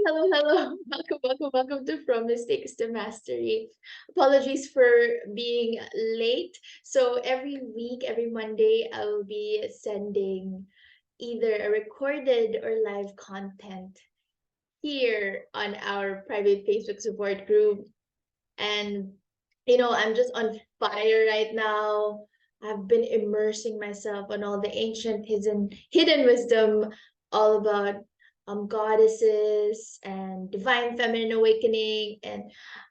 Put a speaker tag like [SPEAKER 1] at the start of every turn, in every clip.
[SPEAKER 1] hello. Welcome to From Mistakes to Mastery. Apologies for being late. So every week, every Monday, I will be sending either a recorded or live content here on our private Facebook support group. And, I'm just on fire right now. I've been immersing myself on all the ancient hidden wisdom, all about goddesses and divine feminine awakening. And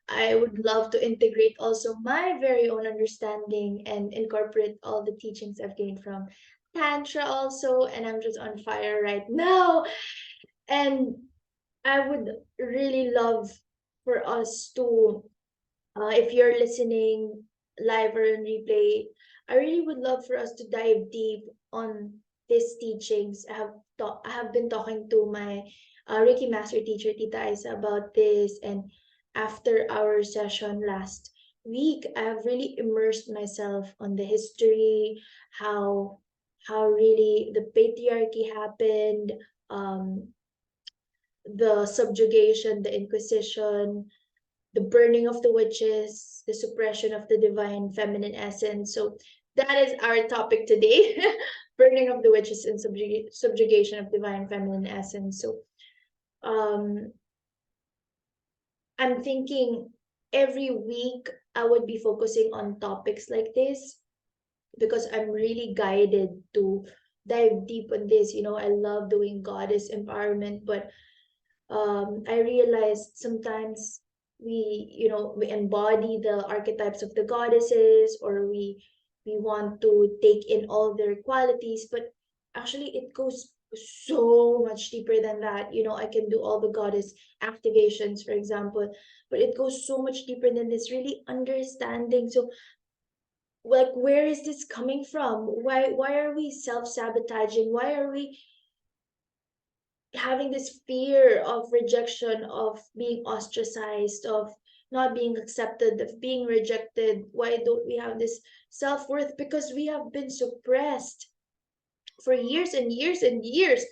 [SPEAKER 1] I would love to integrate also my very own understanding and incorporate all the teachings I've gained from Tantra also. And I'm just on fire right now. And I would really love for us to, if you're listening live or in replay, I really would love for us to dive deep on these teachings. I have been talking to my Reiki master teacher Tita Isa about this, and after our session last week, I have really immersed myself on the history, how really the patriarchy happened, um, the subjugation, the Inquisition, the burning of the witches, the suppression of the divine feminine essence. So that is our topic today. Burning of the witches and subjugation of divine feminine essence. So um I'm thinking every week I would be focusing on topics like this because I'm really guided to dive deep on this. I love doing goddess empowerment, but I realized sometimes we embody the archetypes of the goddesses, or we want to take in all their qualities, but actually it goes so much deeper than that. I can do all the goddess activations, for example, but it goes so much deeper than this, really understanding. So, like, where is this coming from? Why are we self-sabotaging? Why are we having this fear of rejection, of being ostracized, of not being accepted, of being rejected? Why don't we have this self-worth? Because we have been suppressed for years and years and years.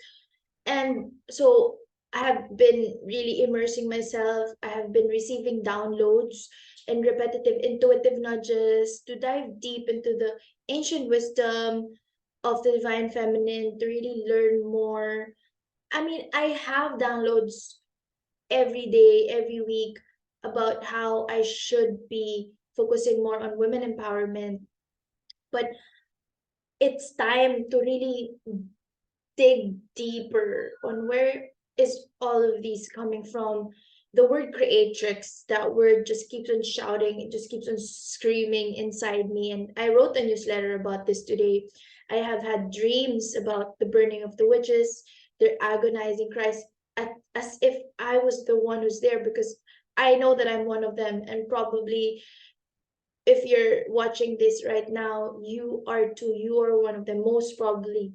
[SPEAKER 1] And so I have been really immersing myself. I have been receiving downloads and repetitive intuitive nudges to dive deep into the ancient wisdom of the divine feminine, to really learn more. I mean, I have downloads every day, every week, about how I should be focusing more on women empowerment. But it's time to really dig deeper on where is all of these coming from. The word creatrix, that word just keeps on shouting, it just keeps on screaming inside me. And I wrote a newsletter about this today. I have had dreams about the burning of the witches, their agonizing cries, as if I was the one who's there, because I know that I'm one of them. And probably if you're watching this right now, you are too. You are one of them, most probably.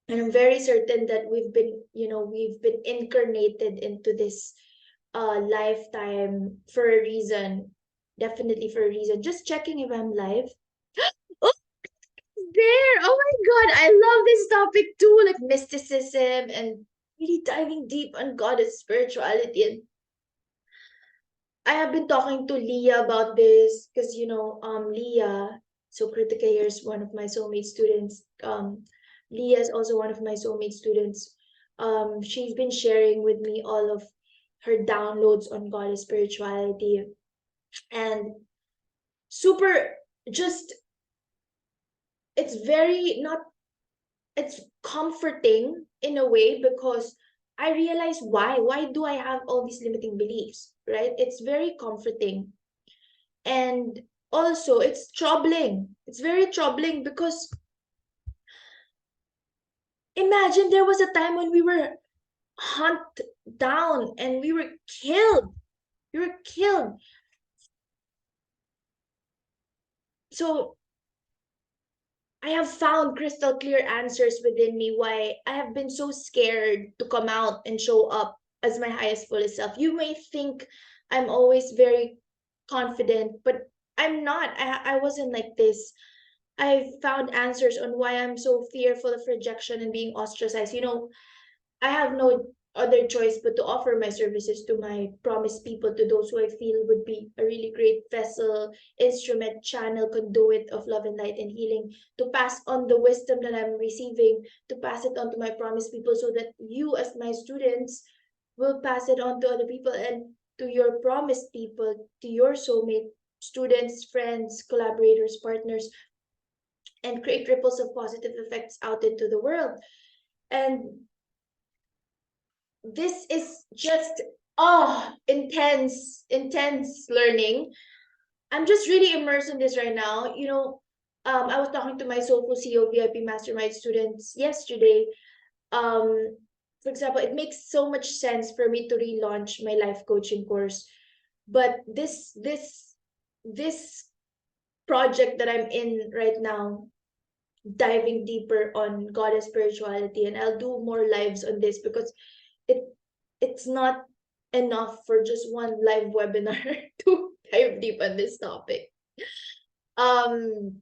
[SPEAKER 1] And I'm very certain that we've been incarnated into this lifetime for a reason. Definitely for a reason. Just checking if I'm live. Oh, there. Oh my god, I love this topic too, like mysticism and really diving deep on goddess spirituality. And I have been talking to Leah about this because Leah, so Kritika here is one of my soulmate students. Leah is also one of my soulmate students. She's been sharing with me all of her downloads on goddess spirituality, and super, just, it's very not it's comforting in a way, because I realize why do I have all these limiting beliefs, right? It's very comforting. And also it's troubling. It's very troubling because imagine there was a time when we were hunted down and we were killed. We were killed. So I have found crystal clear answers within me why I have been so scared to come out and show up as my highest fullest self. You may think I'm always very confident, but I'm not. I wasn't like this. I found answers on why I'm so fearful of rejection and being ostracized. I have no other choice but to offer my services to my promised people, to those who I feel would be a really great vessel, instrument, channel, conduit of love and light and healing, to pass on the wisdom that I'm receiving, to pass it on to my promised people, so that you, as my students, will pass it on to other people and to your promised people, to your soulmate, students, friends, collaborators, partners, and create ripples of positive effects out into the world. And this is just intense learning. I'm just really immersed in this right now. I was talking to my Soulful CEO VIP Mastermind students yesterday. For example, it makes so much sense for me to relaunch my life coaching course, but this project that I'm in right now, diving deeper on goddess spirituality, and I'll do more lives on this because it it's not enough for just one live webinar to dive deep on this topic. Um,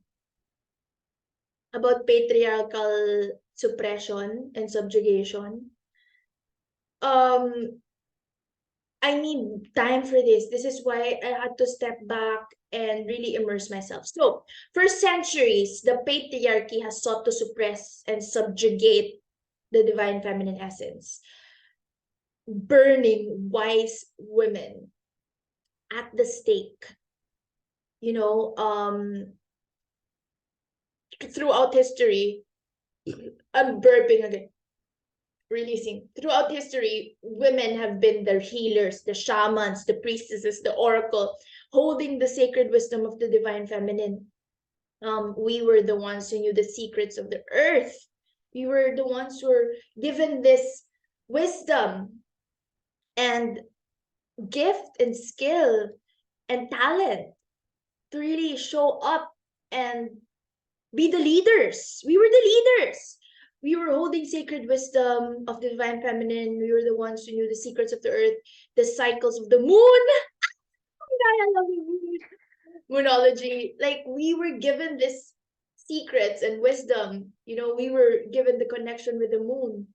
[SPEAKER 1] about patriarchal suppression and subjugation. Um, I need time for this. This is why I had to step back and really immerse myself. So, for centuries, the patriarchy has sought to suppress and subjugate the divine feminine essence, burning wise women at the stake. You know, throughout history, I'm burping again, releasing. Throughout history, women have been the healers, the shamans, the priestesses, the oracle, holding the sacred wisdom of the divine feminine. We were the ones who knew the secrets of the earth. We were the ones who were given this wisdom and gift and skill and talent to really show up and be the leaders. We were the leaders. We were holding sacred wisdom of the divine feminine. We were the ones who knew the secrets of the earth, the cycles of the moon. I love the moon. Moonology. Like, we were given this secrets and wisdom. We were given the connection with the moon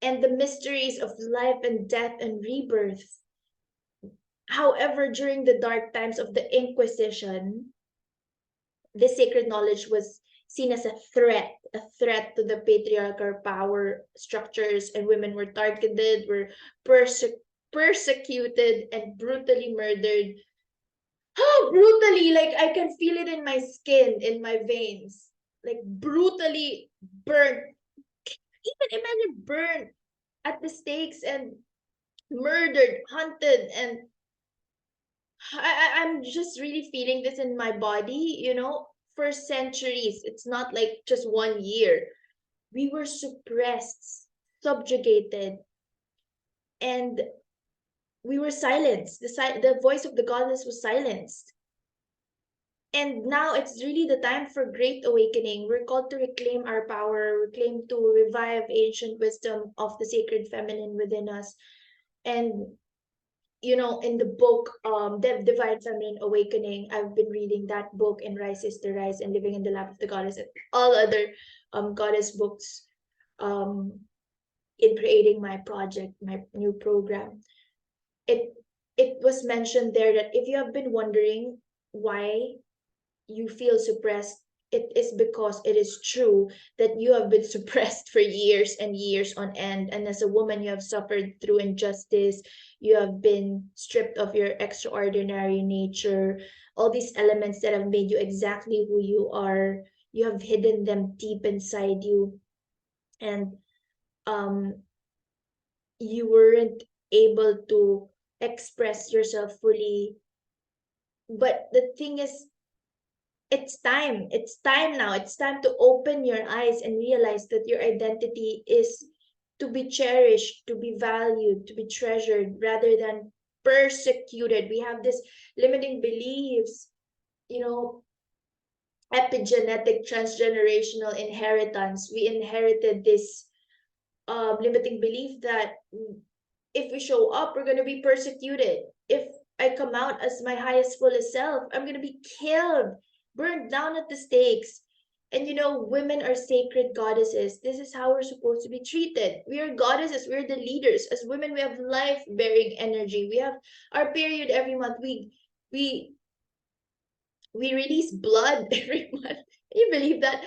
[SPEAKER 1] and the mysteries of life and death and rebirth. However, during the dark times of the Inquisition, this sacred knowledge was seen as a threat to the patriarchal power structures, and women were targeted, were persecuted, and brutally murdered. Oh, brutally, like I can feel it in my skin, in my veins, like brutally burnt. Even imagine burnt at the stakes and murdered, hunted, and I'm just really feeling this in my body. For centuries. It's not like just 1 year. We were suppressed, subjugated, and we were silenced. The voice of the goddess was silenced. And now it's really the time for great awakening. We're called to reclaim our power, reclaim to revive ancient wisdom of the sacred feminine within us. And in the book, the Divine Feminine Awakening, I've been reading that book, and Rise Sister Rise, and Living in the Lap of the Goddess, and all other goddess books, um, in creating my project, my new program. It it was mentioned there that if you have been wondering why you feel suppressed, it is because it is true that you have been suppressed for years and years on end. And as a woman, you have suffered through injustice, you have been stripped of your extraordinary nature, all these elements that have made you exactly who you are. You have hidden them deep inside you, and um, you weren't able to express yourself fully. But the thing is, it's time. It's time now. It's time to open your eyes and realize that your identity is to be cherished, to be valued, to be treasured, rather than persecuted. We have this limiting beliefs, you know, epigenetic transgenerational inheritance. We inherited this limiting belief that if we show up, we're going to be persecuted. If I come out as my highest, fullest self, I'm going to be killed, burned down at the stakes. And women are sacred goddesses. This is how we're supposed to be treated. We are goddesses. We're the leaders. As women, we have life-bearing energy. We have our period every month. We we release blood every month. Can you believe that?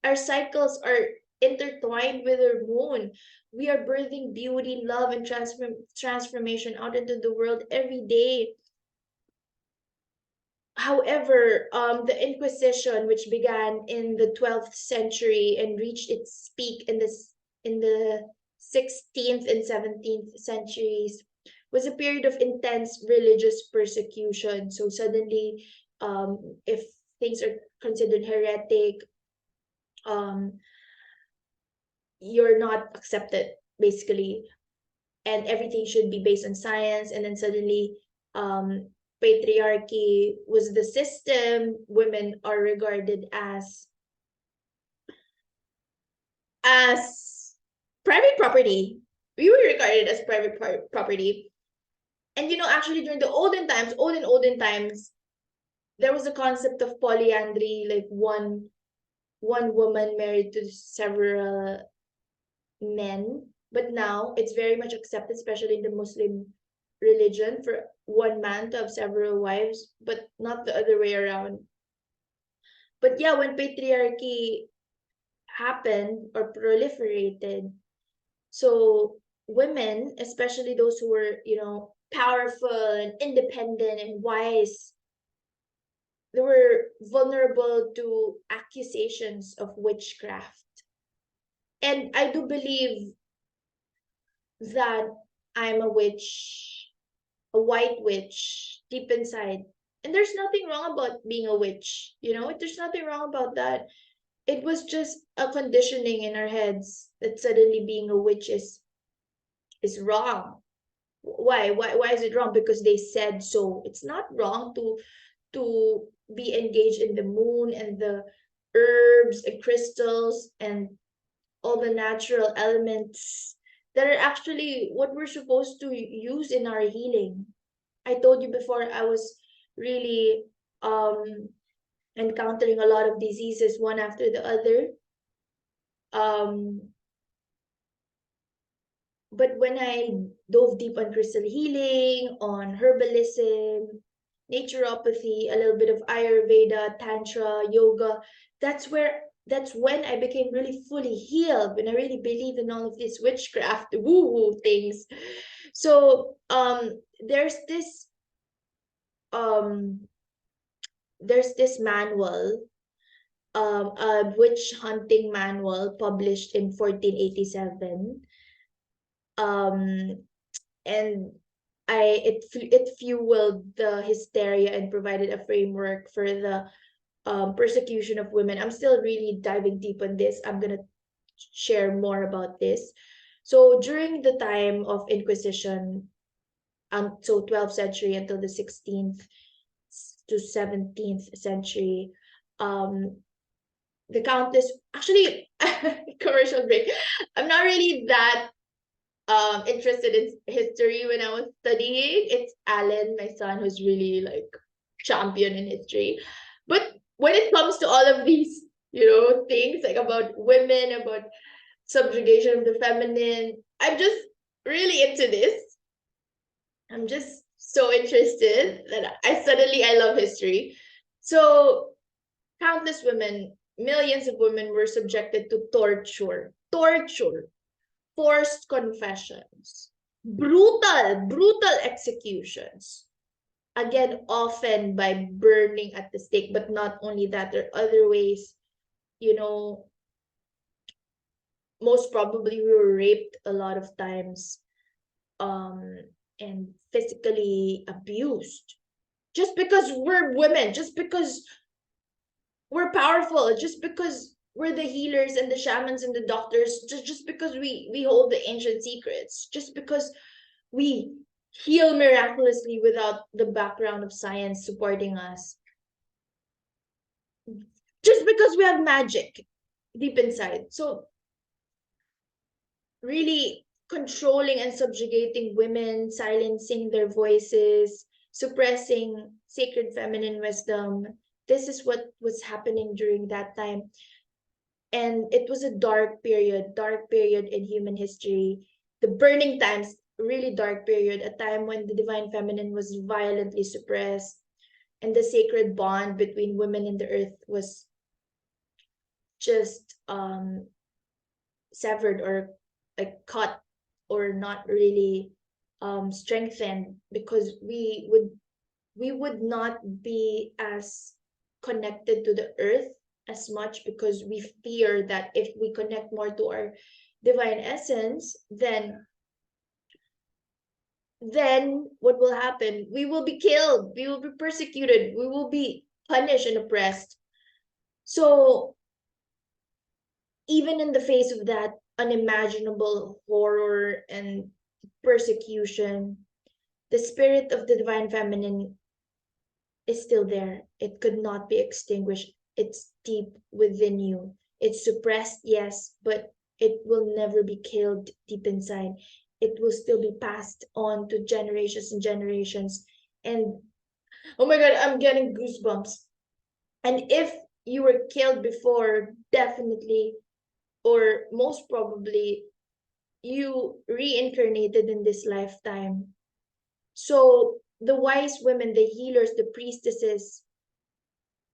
[SPEAKER 1] Our cycles are intertwined with our moon. We are birthing beauty, love, and transformation out into the world every day. However, the Inquisition, which began in the 12th century and reached its peak in the 16th and 17th centuries, was a period of intense religious persecution. So suddenly, if things are considered heretic, um, you're not accepted, basically, and everything should be based on science. And then suddenly, patriarchy was the system. Women are regarded as private property. We were regarded as private property. And actually, during the olden times, there was a concept of polyandry, like one woman married to several men. But now it's very much accepted, especially in the Muslim religion, for one man to have several wives, but not the other way around. But yeah, when patriarchy happened or proliferated, so women, especially those who were, powerful and independent and wise, they were vulnerable to accusations of witchcraft. And I do believe that I'm a witch, a white witch, deep inside. And there's nothing wrong about being a witch, there's nothing wrong about that. It was just a conditioning in our heads that suddenly being a witch is wrong. Why is it wrong? Because they said so. It's not wrong to be engaged in the moon and the herbs and crystals and all the natural elements that are actually what we're supposed to use in our healing. I told you before, I was really encountering a lot of diseases one after the other. Um, but when I dove deep on crystal healing, on herbalism, naturopathy, a little bit of Ayurveda, Tantra, yoga, that's when I became really fully healed, when I really believe in all of this witchcraft, woo-woo things. So um there's this manual, a witch hunting manual published in 1487. Um, and it fueled the hysteria and provided a framework for the persecution of women. I'm still really diving deep on this. I'm gonna share more about this. So during the time of Inquisition, so 12th century until the 16th to 17th century, um, the countess actually commercial break. I'm not really that interested in history when I was studying. It's Alan, my son, who's really like champion in history. But when it comes to all of these, things like about women, about subjugation of the feminine, I'm just really into this. I'm just so interested that I love history. So countless women, millions of women were subjected to torture, forced confessions, brutal executions. Again, often by burning at the stake, but not only that, there are other ways, you know, most probably we were raped a lot of times, um, and physically abused. Just because we're women, just because we're powerful, just because we're the healers and the shamans and the doctors, just because we hold the ancient secrets, just because we heal miraculously without the background of science supporting us, just because we have magic deep inside. So really controlling and subjugating women, silencing their voices, suppressing sacred feminine wisdom, this is what was happening during that time. And it was a dark period in human history. The burning times, really dark period, a time when the divine feminine was violently suppressed, and the sacred bond between women and the earth was just severed, or like cut, or not really strengthened, because we would not be as connected to the earth as much, because we fear that if we connect more to our divine essence, then what will happen? We will be killed, we will be persecuted, we will be punished and oppressed. So even in the face of that unimaginable horror and persecution, the spirit of the divine feminine is still there. It could not be extinguished. It's deep within you. It's suppressed, yes, but it will never be killed deep inside. It will still be passed on to generations and generations. And oh my God, I'm getting goosebumps. And if you were killed before, definitely, or most probably, you reincarnated in this lifetime. So the wise women, the healers, the priestesses,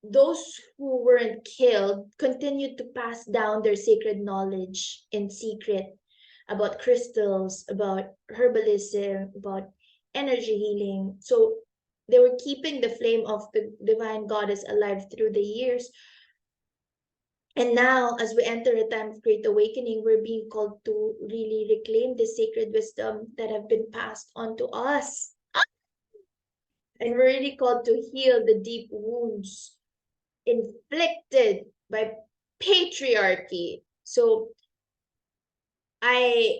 [SPEAKER 1] those who weren't killed continued to pass down their sacred knowledge in secret about crystals, about herbalism, about energy healing. So they were keeping the flame of the divine goddess alive through the years. And now, as we enter a time of great awakening, we're being called to really reclaim the sacred wisdom that have been passed on to us. And we're really called to heal the deep wounds inflicted by patriarchy. So I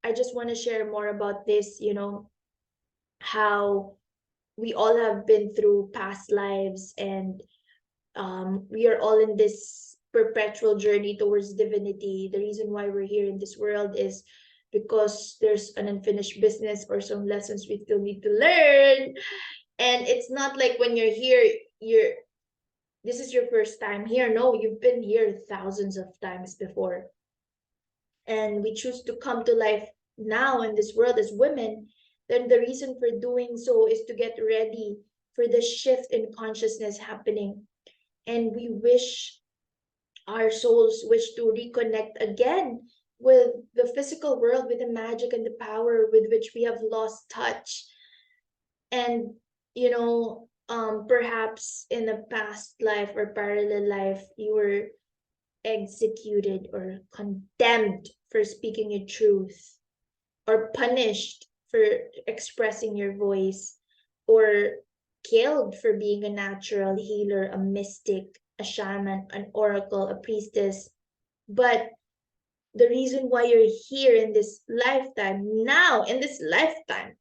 [SPEAKER 1] I just want to share more about this, how we all have been through past lives, and we are all in this perpetual journey towards divinity. The reason why we're here in this world is because there's an unfinished business or some lessons we still need to learn. And it's not like when you're here, you're this is your first time here. No, you've been here thousands of times before. And we choose to come to life now in this world as women, then the reason for doing so is to get ready for the shift in consciousness happening. And we wish, our souls wish to reconnect again with the physical world, with the magic and the power with which we have lost touch. And, perhaps in a past life or parallel life, you were executed or condemned for speaking your truth, or punished for expressing your voice, or killed for being a natural healer, a mystic, a shaman, an oracle, a priestess. But the reason why you're here in this lifetime, now, in this lifetime,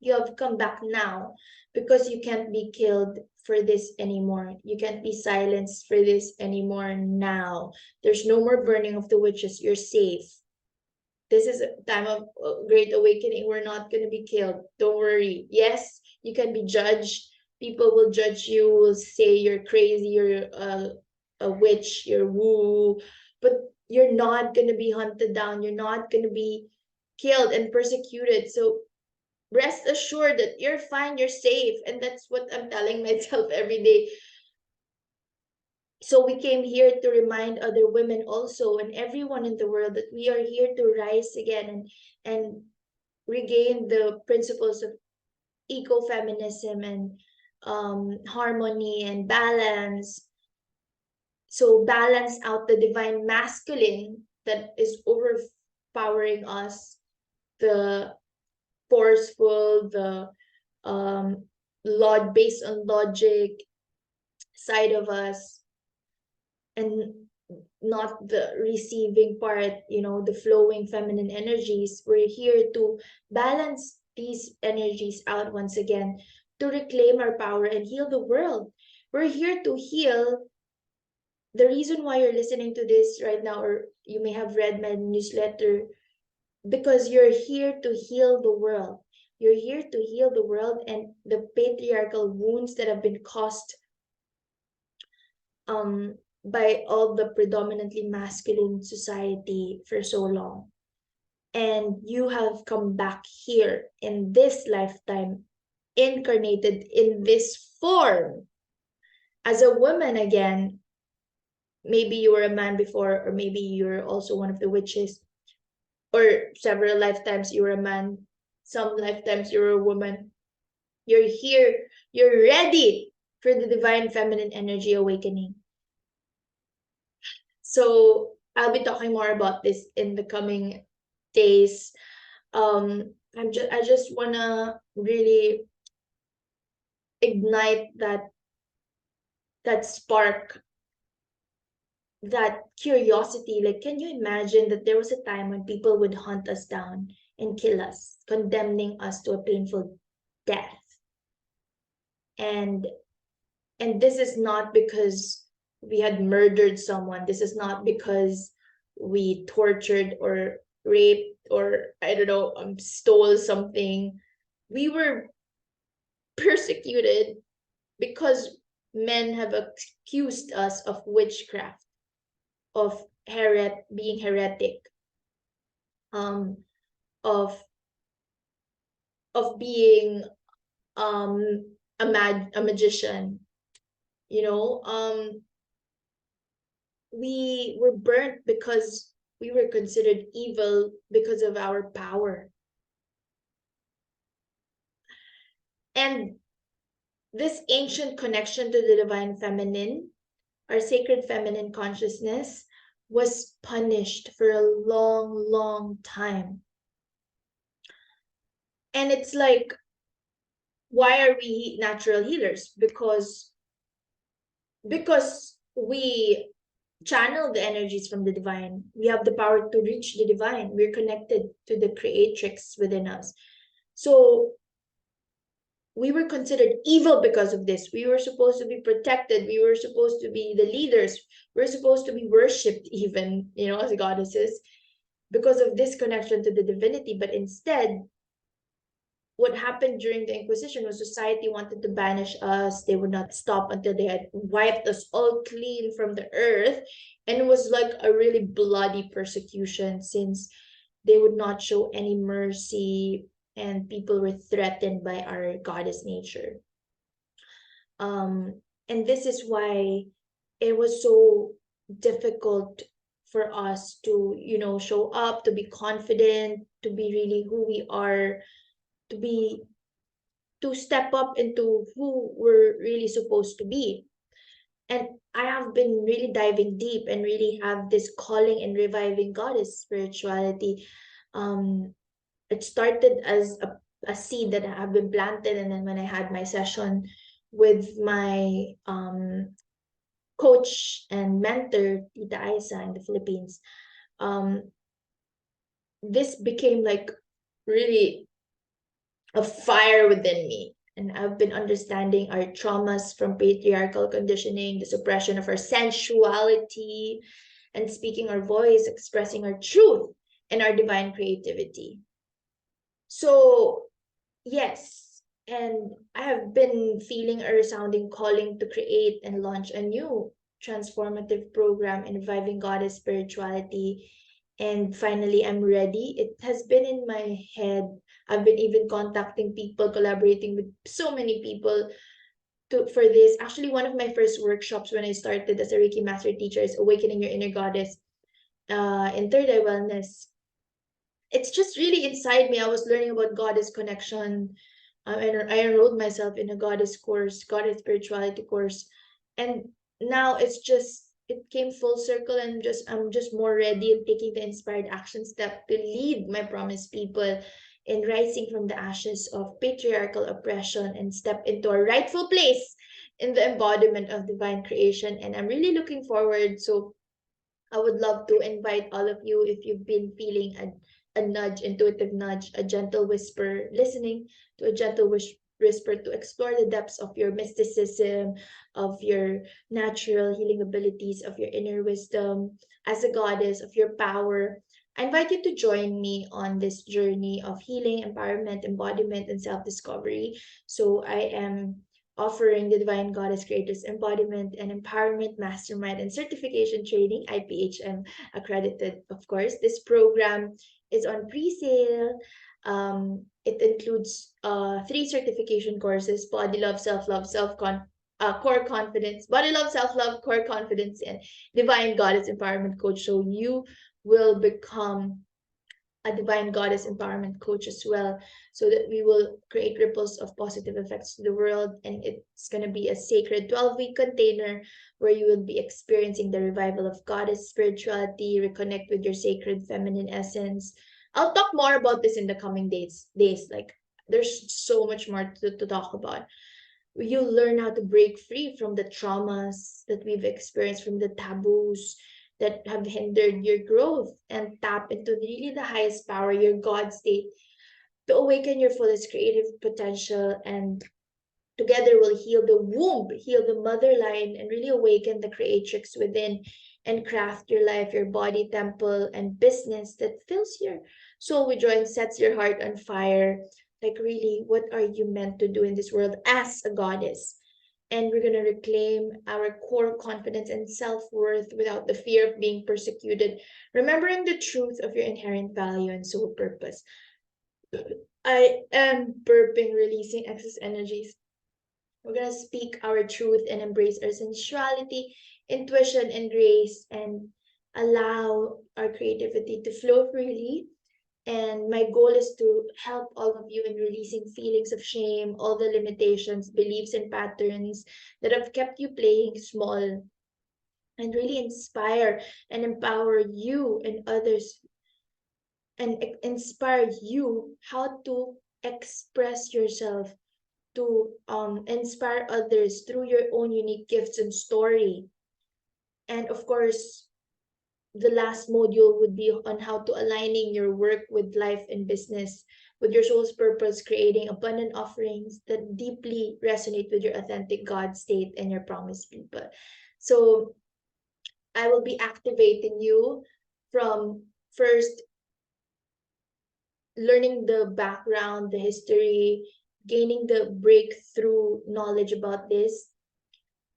[SPEAKER 1] you have come back now because you can't be killed for this anymore. You can't be silenced for this anymore now. There's no more burning of the witches. You're safe. This is a time of great awakening. We're not going to be killed. Don't worry. Yes, you can be judged. People will judge you, will say you're crazy, you're a witch, you're woo. But you're not going to be hunted down. You're not going to be killed and persecuted. So rest assured that you're fine, you're safe. And that's what I'm telling myself every day. So we came here to remind other women also, and everyone in the world, that we are here to rise again, and regain the principles of ecofeminism, and harmony and balance. So balance out the divine masculine that is overpowering us, the forceful, the based on logic side of us, and not the receiving part, the flowing feminine energies. We're here to balance these energies out once again, to reclaim our power and heal the world. We're here to heal. The reason why you're listening to this right now, or you may have read my newsletter, because you're here to heal the world. You're here to heal the world and the patriarchal wounds that have been caused by all the predominantly masculine society for so long. And you have come back here in this lifetime, incarnated in this form as a woman again. Maybe you were a man before, or maybe you're also one of the witches, or several lifetimes you were a man, some lifetimes you were a woman. You're here, you're ready for the divine feminine energy awakening. So I'll be talking more about this in the coming days. I just wanna really ignite that spark, that curiosity. Like, can you imagine that there was a time when people would hunt us down and kill us, condemning us to a painful death? And this is not because we had murdered someone. This is not because we tortured or raped or, I don't know, stole something. We were persecuted because men have accused us of witchcraft, of being heretic, um, of being a magician. You know, we were burnt because we were considered evil because of our power. And this ancient connection to the divine feminine, our sacred feminine consciousness, was punished for a long, long time. And it's like, why are we natural healers? Because we channel the energies from the divine. We have the power to reach the divine. We're connected to the creatrix within us. So we were considered evil because of this. We were supposed to be protected. We were supposed to be the leaders. We are supposed to be worshipped even, as goddesses, because of this connection to the divinity. But instead, what happened during the Inquisition was society wanted to banish us. They would not stop until they had wiped us all clean from the earth. And it was like a really bloody persecution, since they would not show any mercy and people were threatened by our goddess nature. And this is why it was so difficult for us to, show up, to be confident, to be really who we are, to step up into who we're really supposed to be. And I have been really diving deep and really have this calling in reviving goddess spirituality. It started as a seed that have been planted, and then when I had my session with my coach and mentor, Tita Isa, in the Philippines, this became like really a fire within me. And I've been understanding our traumas from patriarchal conditioning, the suppression of our sensuality, and speaking our voice, expressing our truth and our divine creativity. So, yes, and I have been feeling a resounding calling to create and launch a new transformative program in reviving goddess spirituality. And finally, I'm ready. It has been in my head. I've been even contacting people, collaborating with so many people for this. Actually, one of my first workshops when I started as a Reiki master teacher is Awakening Your Inner Goddess in Third Eye Wellness. It's just really inside me. I was learning about goddess connection. And I enrolled myself in a goddess course, goddess spirituality course. And now it came full circle, and I'm just more ready and taking the inspired action step to lead my promised people in rising from the ashes of patriarchal oppression and step into a rightful place in the embodiment of divine creation. And I'm really looking forward. So I would love to invite all of you, if you've been feeling a nudge, intuitive nudge, a gentle whisper, listening to a gentle whisper to explore the depths of your mysticism, of your natural healing abilities, of your inner wisdom as a goddess, of your power. I invite you to join me on this journey of healing, empowerment, embodiment, and self discovery. So I am offering the Divine Goddess Creators Embodiment and Empowerment Mastermind and Certification Training, IPHM accredited, of course. This program is on pre-sale. It includes 3 certification courses: Body Love, Self-Love, Core Confidence, Body Love, Self-Love, Core Confidence, and Divine Goddess Empowerment Coach. So you will become a divine goddess empowerment coach as well, so that we will create ripples of positive effects to the world. And it's going to be a sacred 12-week container where you will be experiencing the revival of goddess spirituality, reconnect with your sacred feminine essence. I'll talk more about this in the coming days. Like, there's so much more to talk about. You'll learn how to break free from the traumas that we've experienced, from the taboos that have hindered your growth, and tap into really the highest power, your God state, to awaken your fullest creative potential. And together we'll heal the womb, heal the mother line, and really awaken the creatrix within, and craft your life, your body, temple, and business that fills your soul with joy and sets your heart on fire. Like, really, what are you meant to do in this world as a goddess? And we're going to reclaim our core confidence and self-worth without the fear of being persecuted, remembering the truth of your inherent value and soul purpose. I am burping, releasing excess energies. We're going to speak our truth and embrace our sensuality, intuition, and grace, and allow our creativity to flow freely. And my goal is to help all of you in releasing feelings of shame, all the limitations, beliefs, and patterns that have kept you playing small, and really inspire and empower you and others, and inspire you how to express yourself, to inspire others through your own unique gifts and story. And of course, the last module would be on how to aligning your work with life and business, with your soul's purpose, creating abundant offerings that deeply resonate with your authentic God state and your promised people. So I will be activating you from first learning the background, the history, gaining the breakthrough knowledge about this.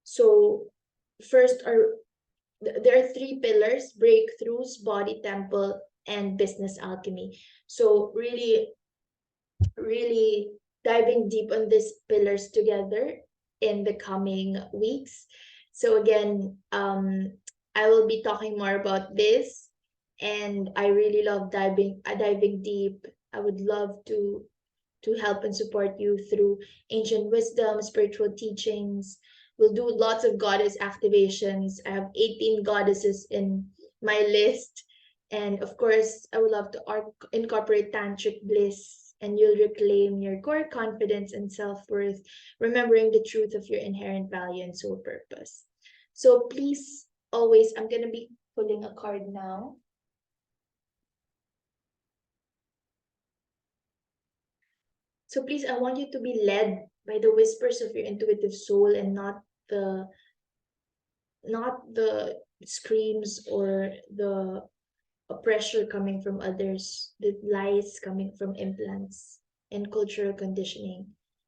[SPEAKER 1] So first are there are 3 pillars: breakthroughs, body, temple, and business alchemy. So really diving deep on these pillars together in the coming weeks. So again, I will be talking more about this, and I really love diving deep. I would love to help and support you through ancient wisdom, spiritual teachings. We'll do lots of goddess activations. I have 18 goddesses in my list. And of course, I would love to incorporate tantric bliss, and you'll reclaim your core confidence and self-worth, remembering the truth of your inherent value and soul purpose. So please, always, I'm going to be pulling a card now. So please, I want you to be led by the whispers of your intuitive soul, and not the screams or the pressure coming from others, the lies coming from implants and cultural conditioning.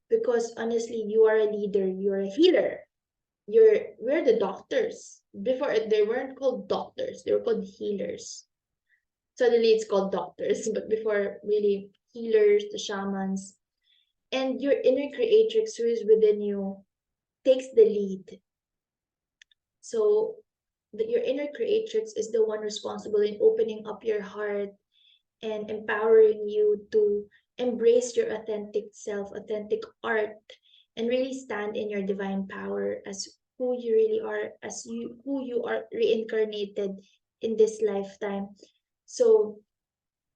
[SPEAKER 1] Because honestly, you are a leader, you're a healer. We're the doctors. Before, they weren't called doctors, they were called healers. Suddenly it's called doctors, but before, really, healers, the shamans. And your inner creatrix who is within you takes the lead. So your inner creatrix is the one responsible in opening up your heart and empowering you to embrace your authentic self, authentic art, and really stand in your divine power as who you really are, as who you are reincarnated in this lifetime. So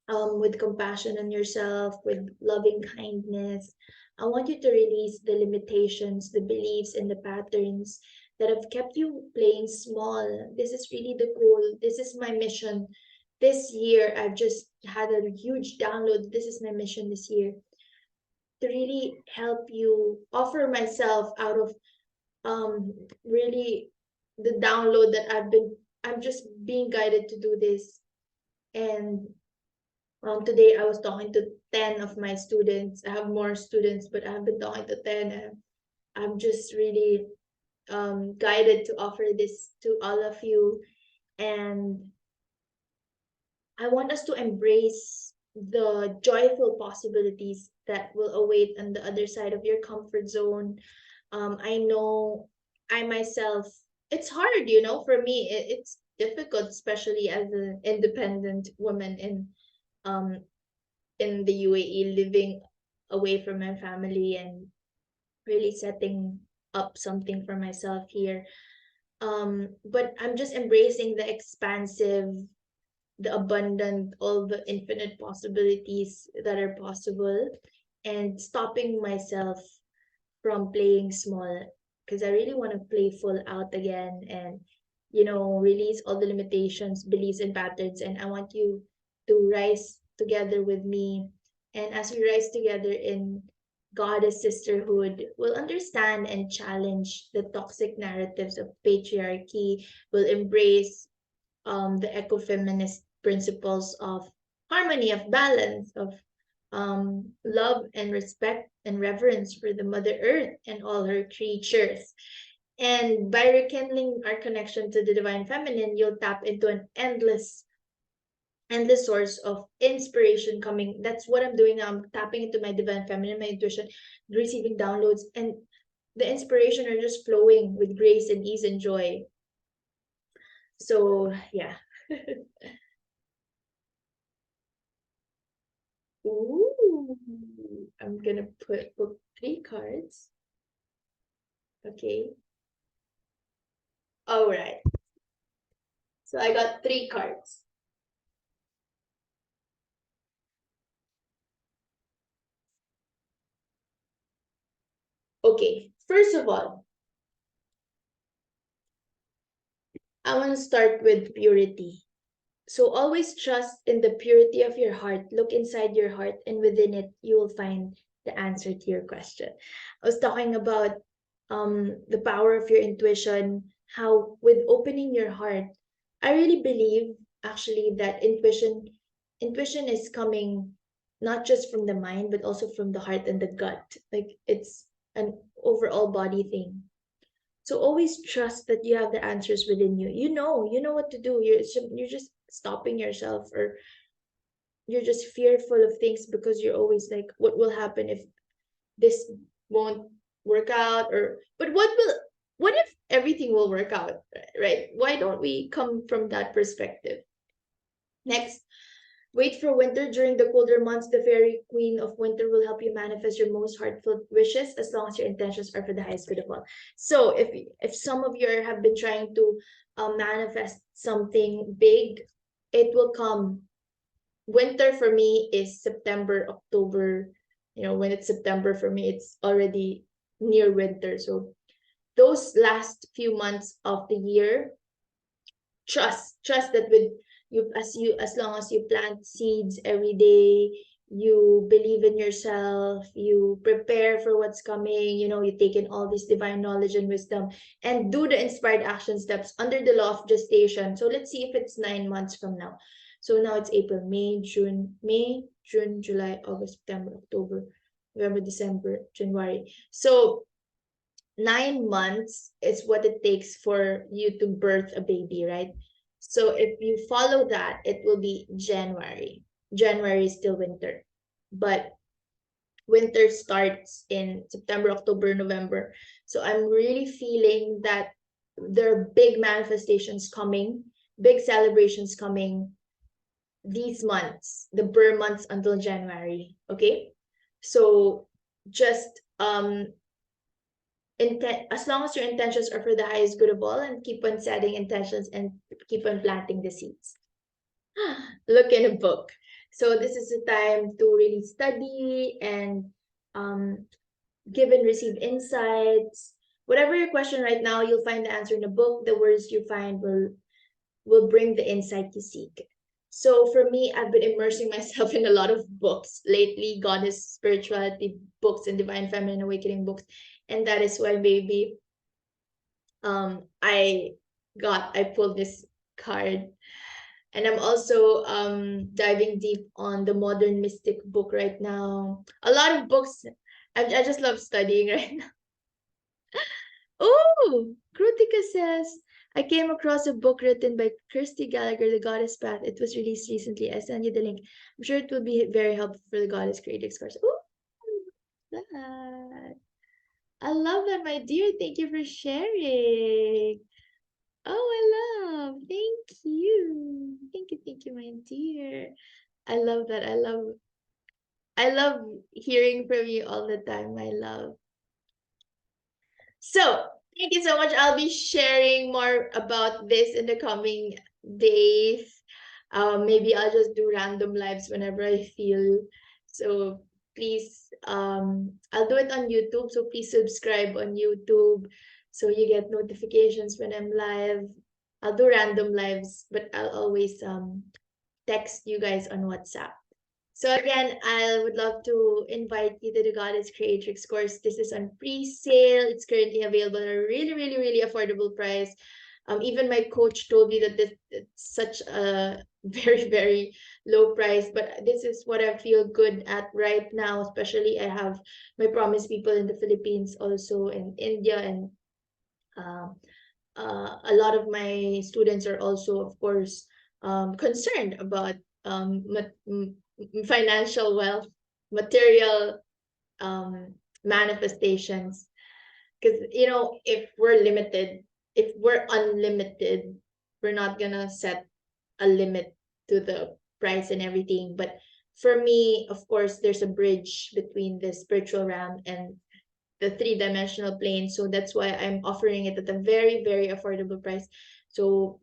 [SPEAKER 1] with compassion on yourself, with loving kindness, I want you to release the limitations, the beliefs, and the patterns that have kept you playing small. This is really the goal. This is my mission. This year, I've just had a huge download. This is my mission this year, to really help you, offer myself out of really the download that I'm just being guided to do this. And today I was talking to 10 of my students. I have more students, but I have been talking to 10. I'm just really guided to offer this to all of you. And I want us to embrace the joyful possibilities that will await on the other side of your comfort zone. I know I myself, it's hard, for me, it's difficult, especially as an independent woman um in the UAE, living away from my family and really setting up something for myself here. But I'm just embracing the expansive, the abundant, all the infinite possibilities that are possible, and stopping myself from playing small, because I really want to play full out again, and release all the limitations, beliefs, and patterns. And I want you to rise together with me. And as we rise together in goddess sisterhood, we'll understand and challenge the toxic narratives of patriarchy, will embrace the ecofeminist principles of harmony, of balance, of love and respect and reverence for the Mother Earth and all her creatures. And by rekindling our connection to the divine feminine, you'll tap into an endless source of inspiration coming. That's what I'm doing now. I'm tapping into my divine feminine, my intuition, receiving downloads, and the inspiration are just flowing with grace and ease and joy. So yeah. Ooh, I'm gonna put 3 cards. Okay. All right. So I got 3 cards. Okay. First of all, I want to start with purity. So always trust in the purity of your heart. Look inside your heart, and within it, you will find the answer to your question. I was talking about the power of your intuition, how with opening your heart, I really believe actually that intuition is coming not just from the mind, but also from the heart and the gut. Like it's an overall body thing. So always trust that you have the answers within you. You know what to do. You're just stopping yourself, or you're just fearful of things because you're always like, what will happen if this won't work out? Or but what if everything will work out, right? Why don't we come from that perspective? Next, wait for winter. During the colder months, the fairy queen of winter will help you manifest your most heartfelt wishes, as long as your intentions are for the highest good of all. So if some of you have been trying to manifest something big, it will come. Winter for me is September, October. When it's September for me, it's already near winter. So those last few months of the year, trust that with as long as you plant seeds every day, you believe in yourself, you prepare for what's coming, you take in all this divine knowledge and wisdom, and do the inspired action steps under the law of gestation. So let's see if it's 9 months from now. So now it's April, May, June, July, August, September, October, November, December, January. So 9 months is what it takes for you to birth a baby, right? So if you follow that, it will be January. January is still winter, but winter starts in September, October, November. So I'm really feeling that there are big manifestations coming, big celebrations coming these months, the Burr months until January. Okay. So just as long as your intentions are for the highest good of all, and keep on setting intentions and keep on planting the seeds. Look in a book. So this is the time to really study and um, give and receive insights. Whatever your question right now, you'll find the answer in a book. The words you find will bring the insight you seek. So for me, I've been immersing myself in a lot of books lately, goddess spirituality books and divine feminine awakening books. And that is why maybe I pulled this card. And I'm also diving deep on the modern mystic book right now. A lot of books. I just love studying right now. Oh, Krutika says, I came across a book written by Kirsty Gallagher, The Goddess Path. It was released recently. I send you the link. I'm sure it will be very helpful for the Goddess Creatrix course. Oh, that. I love that, my dear. Thank you for sharing. Oh, I love. Thank you. Thank you, my dear. I love that. I love hearing from you all the time, my love. So, thank you so much. I'll be sharing more about this in the coming days. Maybe I'll just do random lives whenever I feel. So please, I'll do it on YouTube. So please subscribe on YouTube so you get notifications when I'm live. I'll do random lives, but I'll always text you guys on WhatsApp. So again, I would love to invite you to the Goddess Creatrix course. This is on pre-sale. It's currently available at a really, really, really affordable price. Even my coach told me that this it's such a very, very low price, but this is what I feel good at right now. Especially I have my promise people in the Philippines, also in India, and um, a lot of my students are also, of course, concerned about financial wealth, material um, manifestations. Because, if we're limited, if we're unlimited, we're not gonna set a limit to the price and everything. But for me, of course, there's a bridge between the spiritual realm and the three-dimensional plane. So that's why I'm offering it at a very, very affordable price. So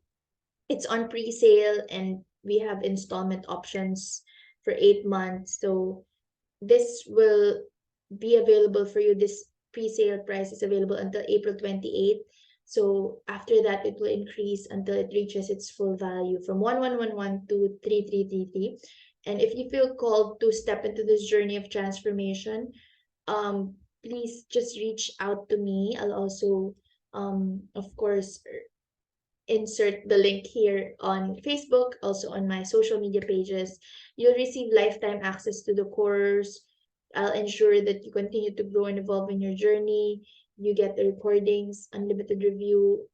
[SPEAKER 1] it's on pre-sale and we have installment options for 8 months. So this will be available for you. This pre-sale price is available until April 28th. So after that, it will increase until it reaches its full value from 1111 to 3333. And if you feel called to step into this journey of transformation, please just reach out to me. I'll also, of course, insert the link here on Facebook, also on my social media pages. You'll receive lifetime access to the course. I'll ensure that you continue to grow and evolve in your journey. You get the recordings, unlimited review,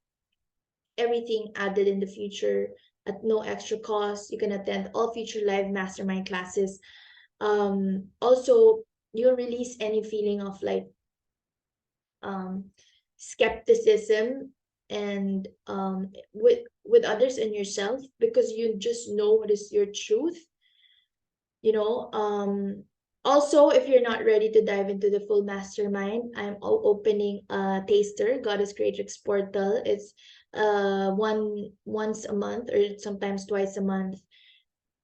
[SPEAKER 1] everything added in the future at no extra cost. You can attend all future live mastermind classes. Also, you'll release any feeling of like um, skepticism and with others and yourself, because you just know what is your truth. you know um Also, if you're not ready to dive into the full mastermind, I'm opening a taster, Goddess Creatrix portal. It's once a month or sometimes twice a month.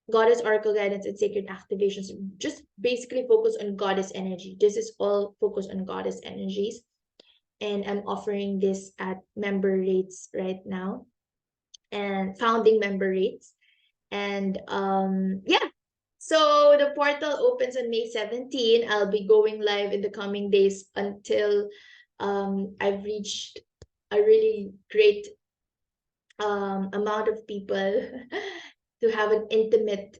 [SPEAKER 1] Goddess oracle guidance and sacred activations, just basically focus on goddess energy. This is all focused on goddess energies, and I'm offering this at member rates right now, and founding member rates. And yeah, so the portal opens on May 17. I'll be going live in the coming days until I've reached a really great amount of people to have an intimate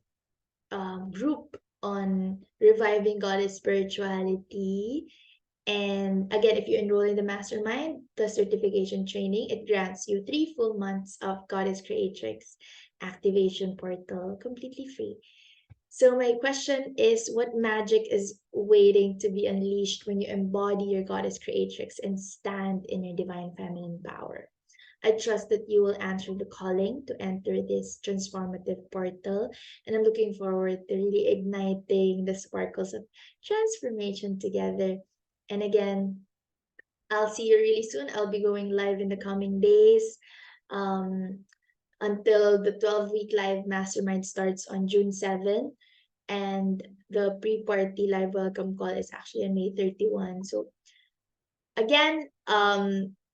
[SPEAKER 1] group on reviving goddess spirituality. And again, if you enroll in the mastermind, the certification training, it grants you 3 full months of Goddess Creatrix activation portal completely free. So my question is, what magic is waiting to be unleashed when you embody your Goddess Creatrix and stand in your divine feminine power? I trust that you will answer the calling to enter this transformative portal. And I'm looking forward to really igniting the sparkles of transformation together. And again, I'll see you really soon. I'll be going live in the coming days um, until the 12-week live mastermind starts on June 7. And the pre-party live welcome call is actually on May 31. So again,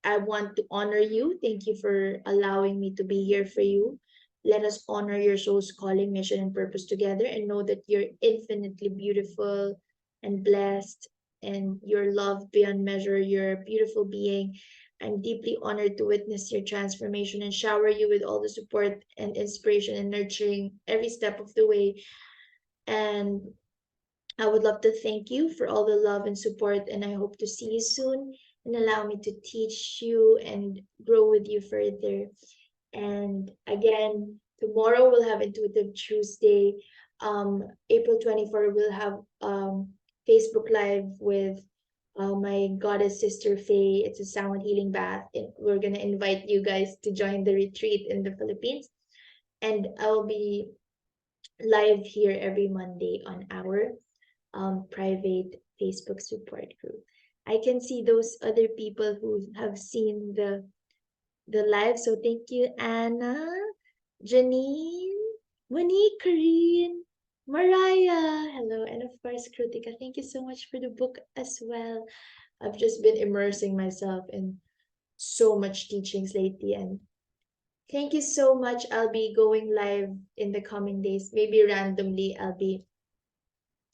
[SPEAKER 1] I want to honor you. Thank you for allowing me to be here for you. Let us honor your soul's calling, mission, and purpose together, and know that you're infinitely beautiful and blessed, and you're loved beyond measure. You're a beautiful being. I'm deeply honored to witness your transformation and shower you with all the support and inspiration and nurturing every step of the way. And I would love to thank you for all the love and support, and I hope to see you soon and allow me to teach you and grow with you further. And again, tomorrow we'll have Intuitive Tuesday. April 24th, we'll have Facebook Live with my goddess sister Faye. It's a sound healing bath. And we're gonna invite you guys to join the retreat in the Philippines. And I'll be live here every Monday on our private Facebook support group. I can see those other people who have seen the live. So thank you, Anna, Janine, Monique, Karine, Mariah. Hello, and of course, Krutika. Thank you so much for the book as well. I've just been immersing myself in so much teachings lately, and thank you so much. I'll be going live in the coming days. Maybe randomly, I'll be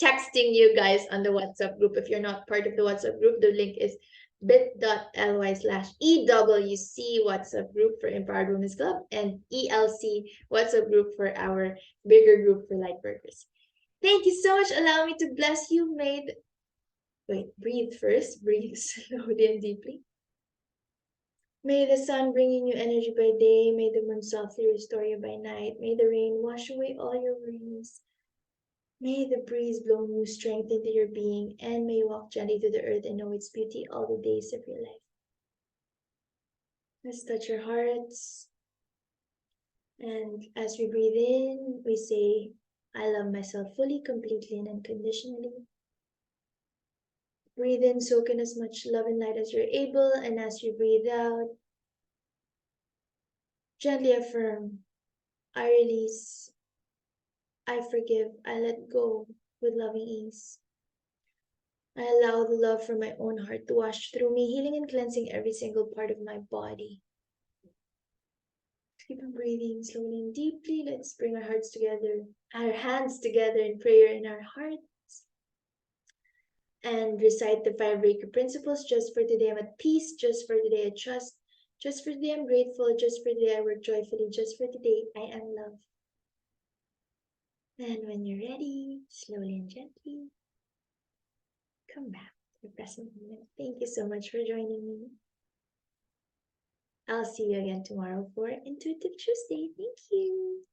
[SPEAKER 1] texting you guys on the WhatsApp group. If you're not part of the WhatsApp group, the link is bit.ly/EWC WhatsApp group for Empowered Women's Club and ELC WhatsApp group for our bigger group for light workers. Thank you so much. Allow me to bless you. Wait, breathe first. Breathe slowly and deeply. May the sun bring in you energy by day. May the moon softly restore you by night. May the rain wash away all your worries. May the breeze blow new strength into your being, and may you walk gently to the earth and know its beauty all the days of your life. Let's touch your hearts. And as we breathe in, we say, I love myself fully, completely, and unconditionally. Breathe in, soak in as much love and light as you're able, and as you breathe out, gently affirm, I release, I forgive, I let go with loving ease. I allow the love from my own heart to wash through me, healing and cleansing every single part of my body. Keep on breathing slowly and deeply. Let's bring our hearts together, our hands together in prayer in our hearts. And recite the 5 Reiki principles. Just for today, I'm at peace. Just for today, I trust. Just for today, I'm grateful. Just for today, I work joyfully. Just for today, I am love. And when you're ready, slowly and gently, come back to the present moment. Thank you so much for joining me. I'll see you again tomorrow for Intuitive Tuesday. Thank you.